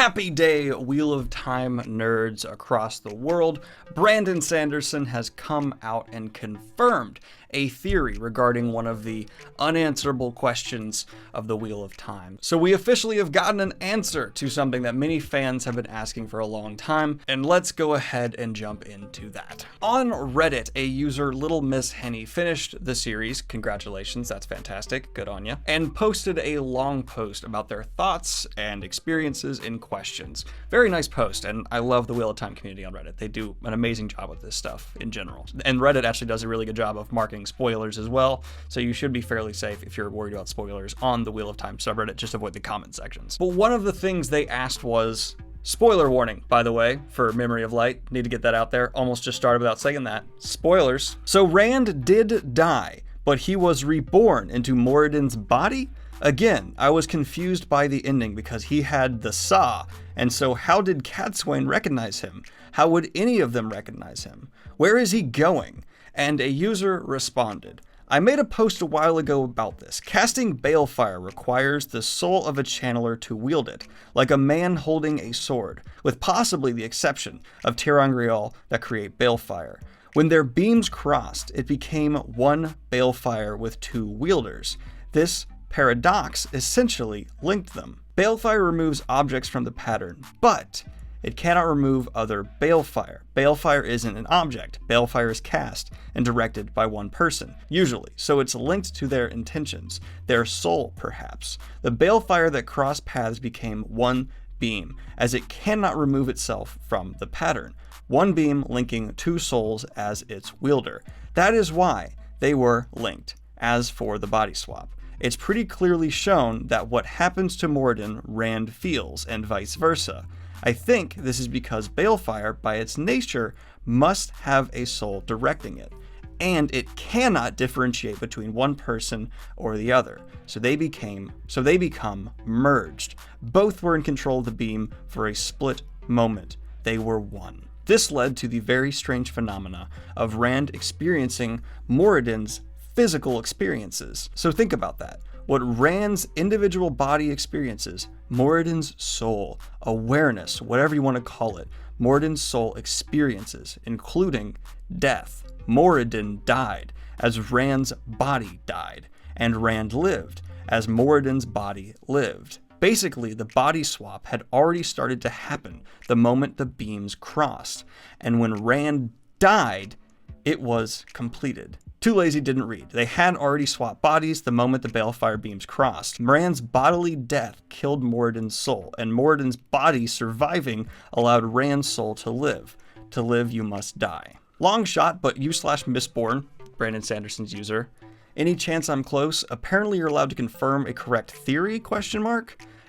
Happy day, Wheel of Time nerds across the world. Brandon Sanderson has come out and confirmed a theory regarding one of the unanswerable questions of the Wheel of Time. So we officially have gotten an answer to something that many fans have been asking for a long time, and let's go ahead and jump into that. On Reddit, a user Little Miss Henny finished the series, congratulations, that's fantastic, good on ya, and posted a long post about their thoughts and experiences in questions. Very nice post, and I love the Wheel of Time community on Reddit. They do an amazing job with this stuff in general. And Reddit actually does a really good job of marking spoilers as well, so you should be fairly safe if you're worried about spoilers on the Wheel of Time subreddit. Just avoid the comment sections. But one of the things they asked was, spoiler warning, by the way, for Memory of Light. Need to get that out there. Almost just started without saying that. Spoilers. So Rand did die, but he was reborn into Moradin's body? Again, I was confused by the ending because he had the saw, and so how did Cadsuane recognize him? How would any of them recognize him? Where is he going? And a user responded, I made a post a while ago about this. Casting Balefire requires the soul of a channeler to wield it, like a man holding a sword, with possibly the exception of ter'angreal that create Balefire. When their beams crossed, it became one Balefire with two wielders. This paradox essentially linked them. Balefire removes objects from the pattern, but it cannot remove other Balefire. Balefire isn't an object. Balefire is cast and directed by one person, usually, so it's linked to their intentions, their soul perhaps. The Balefire that crossed paths became one beam, as it cannot remove itself from the pattern. One beam linking two souls as its wielder. That is why they were linked. As for the body swap, it's pretty clearly shown that what happens to Moradin, Rand feels, and vice versa. I think this is because Balefire, by its nature, must have a soul directing it, and it cannot differentiate between one person or the other, so they become merged. Both were in control of the beam for a split moment. They were one. This led to the very strange phenomena of Rand experiencing Moradin's physical experiences. So think about that. What Rand's individual body experiences, Moradin's soul, awareness, whatever you want to call it, Moradin's soul experiences, including death. Moradin died as Rand's body died, and Rand lived as Moradin's body lived. Basically, the body swap had already started to happen the moment the beams crossed, and when Rand died, it was completed. Too lazy didn't read. They had already swapped bodies the moment the Balefire beams crossed. Rand's bodily death killed Moradin's soul, and Moradin's body surviving allowed Rand's soul to live. To live, you must die. Long shot, but u/Mistborn, Brandon Sanderson's user. Any chance I'm close? Apparently you're allowed to confirm a correct theory, ?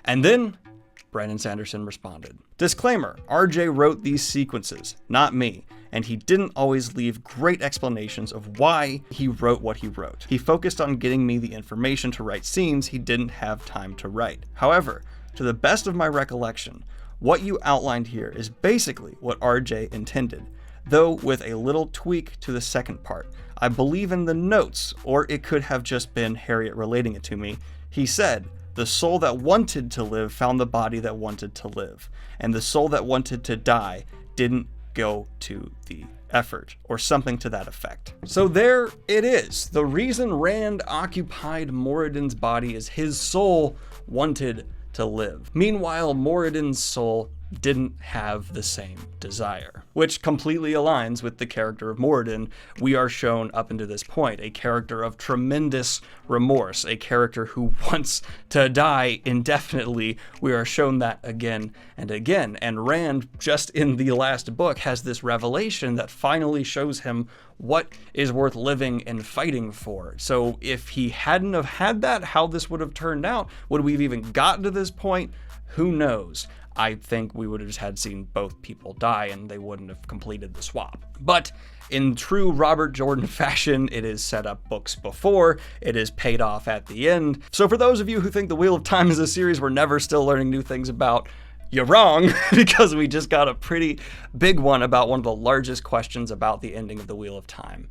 And then Brandon Sanderson responded. Disclaimer, RJ wrote these sequences, not me, and he didn't always leave great explanations of why he wrote what he wrote. He focused on getting me the information to write scenes he didn't have time to write. However, to the best of my recollection, what you outlined here is basically what RJ intended, though with a little tweak to the second part. I believe in the notes, or it could have just been Harriet relating it to me. He said, the soul that wanted to live found the body that wanted to live, and the soul that wanted to die didn't go to the effort, or something to that effect. So there it is. The reason Rand occupied Moradin's body is his soul wanted to live. Meanwhile, Moradin's soul didn't have the same desire, which completely aligns with the character of Moradin we are shown up until this point, a character of tremendous remorse, a character who wants to die indefinitely. We are shown that again and again, and Rand, just in the last book, has this revelation that finally shows him what is worth living and fighting for. So if he hadn't have had that, how this would have turned out, would we have even gotten to this point? Who knows? I think we would have just had seen both people die and they wouldn't have completed the swap. But in true Robert Jordan fashion, it is set up books before, it is paid off at the end. So for those of you who think the Wheel of Time is a series we're never still learning new things about, you're wrong, because we just got a pretty big one about one of the largest questions about the ending of the Wheel of Time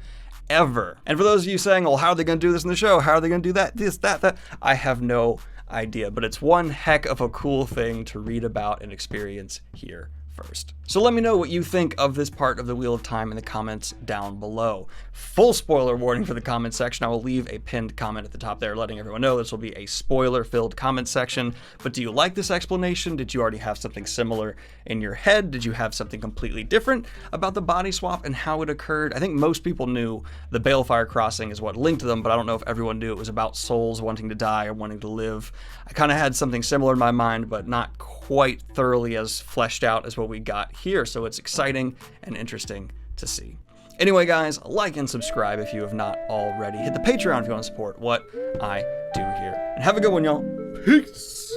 ever. And for those of you saying, well, how are they going to do this in the show? How are they going to do that, this, that? I have no idea, but it's one heck of a cool thing to read about and experience here first. So let me know what you think of this part of the Wheel of Time in the comments down below. Full spoiler warning for the comment section. I will leave a pinned comment at the top there letting everyone know this will be a spoiler-filled comment section. But do you like this explanation? Did you already have something similar in your head? Did you have something completely different about the body swap and how it occurred? I think most people knew the Balefire crossing is what linked them, but I don't know if everyone knew it was about souls wanting to die or wanting to live. I kind of had something similar in my mind, but not quite thoroughly as fleshed out as what we got here, so it's exciting and interesting to see. Anyway, guys, like and subscribe if you have not already. Hit the Patreon if you want to support what I do here. And have a good one, y'all. Peace!